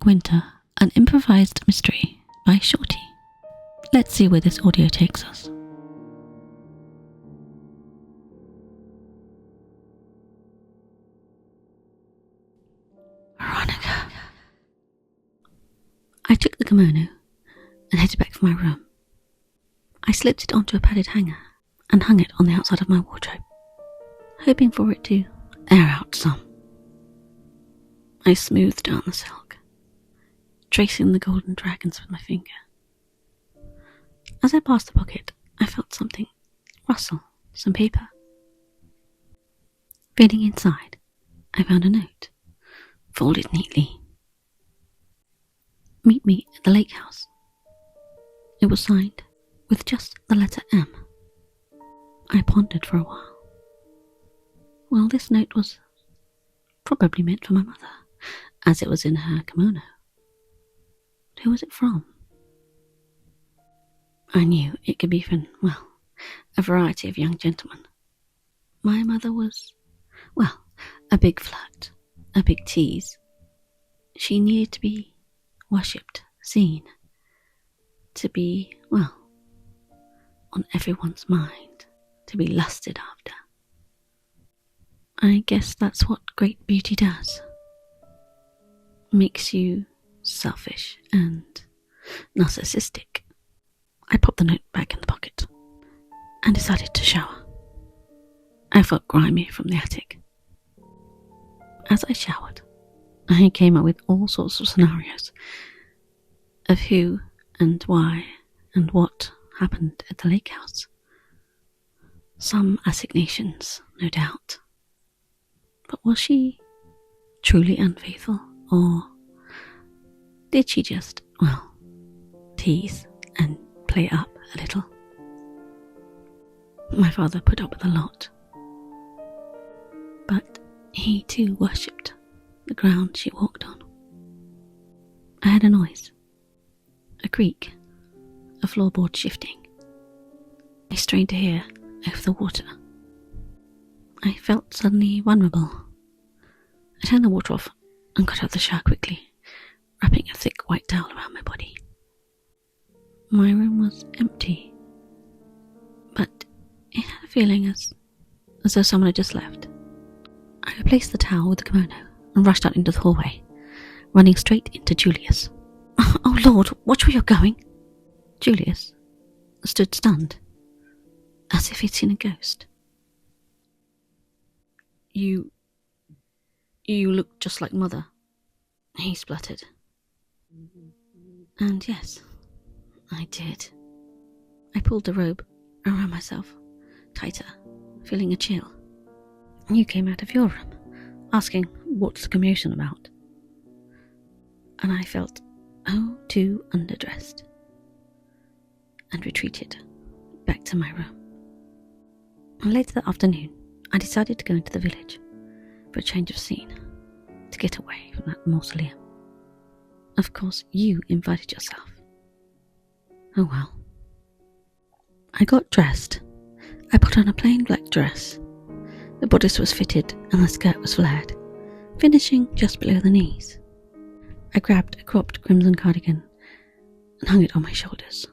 Winter, an improvised mystery by Shorty. Let's see where this audio takes us. Veronica. I took the kimono and headed back for my room. I slipped it onto a padded hanger and hung it on the outside of my wardrobe, hoping for it to air out some. I smoothed down the silk, tracing the golden dragons with my finger. As I passed the pocket, I felt something rustle, some paper. Feeling inside, I found a note, folded neatly. Meet me at the lake house. It was signed with just the letter M. I pondered for a while. Well, this note was probably meant for my mother, as it was in her kimono. Who was it from? I knew it could be from, well, a variety of young gentlemen. My mother was, well, a big flirt, a big tease. She needed to be worshipped, seen, to be, well, on everyone's mind, to be lusted after. I guess that's what great beauty does. Makes you selfish and narcissistic. I popped the note back in the pocket and decided to shower. I felt grimy from the attic. As I showered, I came up with all sorts of scenarios of who and why and what happened at the lake house. Some assignations, no doubt. But was she truly unfaithful, or did she just, well, tease and play up a little? My father put up with a lot, but he too worshipped the ground she walked on. I heard a noise, a creak, a floorboard shifting. I strained to hear over the water. I felt suddenly vulnerable. I turned the water off and got out of the shower quickly, wrapping a thick white towel around my body. My room was empty, but it had a feeling as though someone had just left. I replaced the towel with the kimono and rushed out into the hallway, running straight into Julius. Oh Lord, watch where you're going! Julius stood stunned, as if he'd seen a ghost. You look just like Mother, he spluttered. And yes, I did. I pulled the robe around myself, tighter, feeling a chill. You came out of your room, asking what's the commotion about. And I felt too underdressed, and retreated back to my room. Later that afternoon, I decided to go into the village for a change of scene, to get away from that mausoleum. Of course, you invited yourself. Oh well. I got dressed. I put on a plain black dress. The bodice was fitted and the skirt was flared, finishing just below the knees. I grabbed a cropped crimson cardigan and hung it on my shoulders.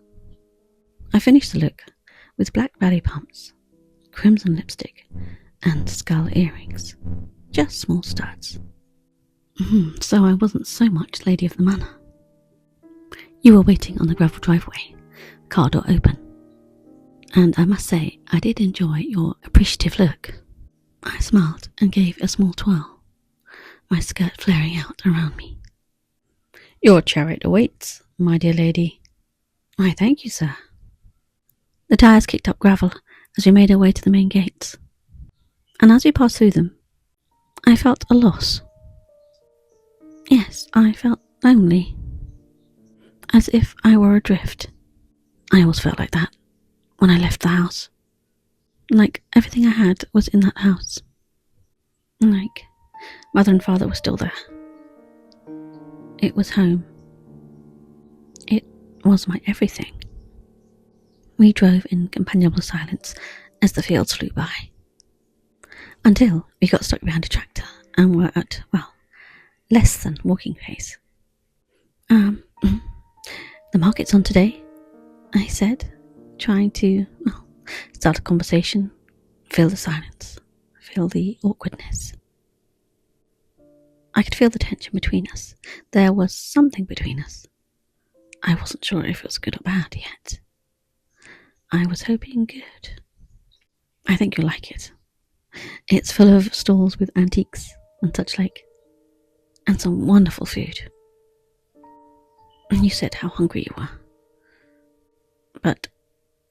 I finished the look with black ballet pumps, crimson lipstick, and skull earrings. Just small studs. So I wasn't so much lady of the manor. You were waiting on the gravel driveway, car door open. And I must say, I did enjoy your appreciative look. I smiled and gave a small twirl, my skirt flaring out around me. Your chariot awaits, my dear lady. I thank you, sir. The tyres kicked up gravel as we made our way to the main gates. And as we passed through them, I felt a loss. Yes, I felt lonely. As if I were adrift. I always felt like that when I left the house. Like everything I had was in that house. Like Mother and Father were still there. It was home. It was my everything. We drove in companionable silence as the fields flew by. Until we got stuck behind a tractor and were at, well, less than walking pace. The market's on today, I said, trying to, start a conversation, fill the silence, fill the awkwardness. I could feel the tension between us. There was something between us. I wasn't sure if it was good or bad yet. I was hoping good. I think you'll like it. It's full of stalls with antiques and such like, and some wonderful food. And you said how hungry you were. But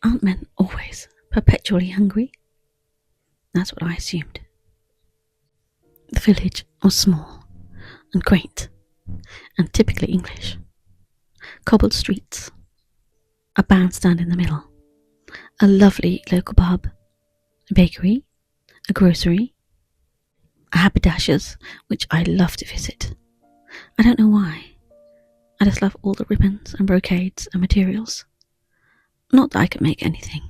aren't men always perpetually hungry? That's what I assumed. The village was small and quaint and typically English. Cobbled streets, a bandstand in the middle, a lovely local pub, a bakery, a grocery, a haberdasher's, which I love to visit. I don't know why. I just love all the ribbons and brocades and materials. Not that I could make anything,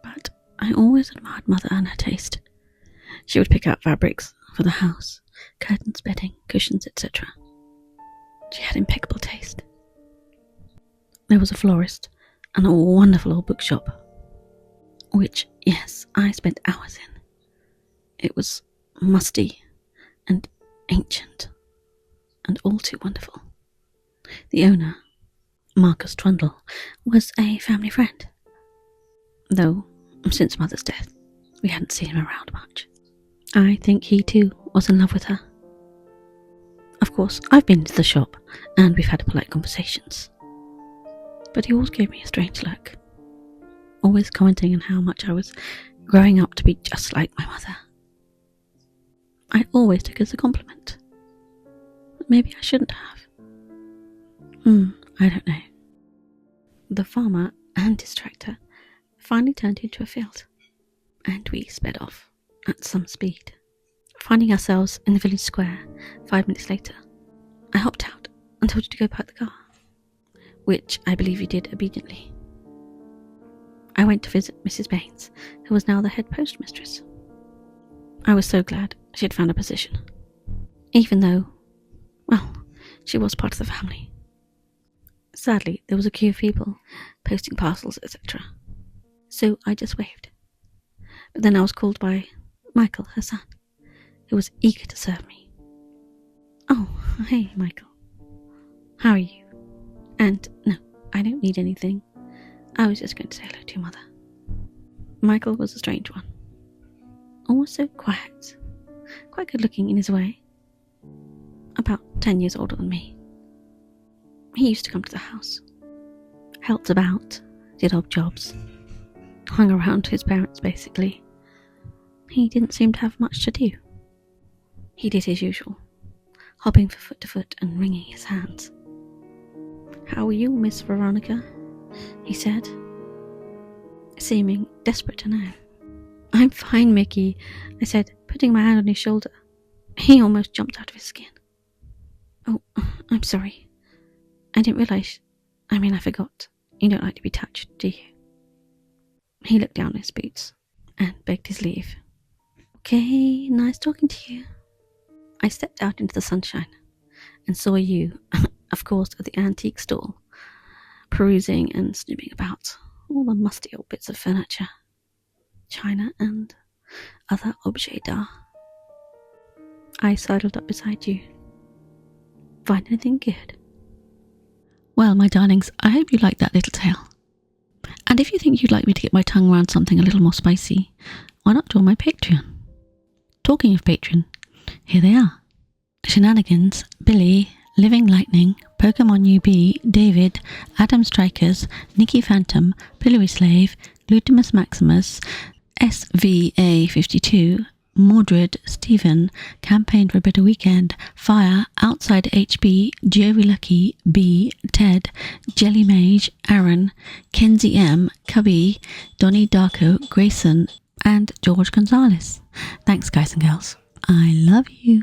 but I always admired Mother and her taste. She would pick out fabrics for the house, curtains, bedding, cushions, etc. She had impeccable taste. There was a florist and a wonderful old bookshop, which, yes, I spent hours in. It was musty and ancient and all too wonderful. The owner, Marcus Trundle, was a family friend, though since Mother's death we hadn't seen him around much. I think he too was in love with her. Of course, I've been to the shop and we've had polite conversations, but he always gave me a strange look, always commenting on how much I was growing up to be just like my mother. I always took it as a compliment, but maybe I shouldn't have. I don't know. The farmer and his tractor finally turned into a field, and we sped off at some speed. Finding ourselves in the village square 5 minutes later, I hopped out and told you to go park the car, which I believe you did obediently. I went to visit Mrs. Baines, who was now the head postmistress. I was so glad she had found a position, even though, she was part of the family. Sadly, there was a queue of people posting parcels, etc. So I just waved. But then I was called by Michael, her son, who was eager to serve me. "Oh, hey, Michael. How are you?" And no, I don't need anything. I was just going to say hello to your mother. Michael was a strange one. Always so quiet, quite good looking in his way. About 10 years older than me. He used to come to the house, helped about, did odd jobs, hung around his parents basically. He didn't seem to have much to do. He did his usual, hopping from foot to foot and wringing his hands. "How are you, Miss Veronica?" he said, seeming desperate to know. "I'm fine, Mickey," I said, putting my hand on his shoulder. He almost jumped out of his skin. "Oh, I'm sorry. I didn't realise. I forgot. You don't like to be touched, do you?" He looked down at his boots and begged his leave. "Okay, nice talking to you." I stepped out into the sunshine and saw you, of course, at the antique stall, perusing and snooping about all the musty old bits of furniture, china and other objets d'art. I sidled up beside you. "Find anything good?" Well, my darlings, I hope you liked that little tale. And if you think you'd like me to get my tongue around something a little more spicy, why not join my Patreon? Talking of Patreon, here they are. Shenanigans, Billy, Living Lightning, Pokemon UB, David, Adam Strikers, Nikki Phantom, Pillowy Slave, Lutimus Maximus, SVA52, Mordred, Stephen, Campaign for a Better Weekend, Fire, Outside HB, Joey Lucky, B, Ted, Jelly Mage, Aaron, Kenzie M, Cubby, Donnie Darko, Grayson, and George Gonzalez. Thanks, guys and girls. I love you.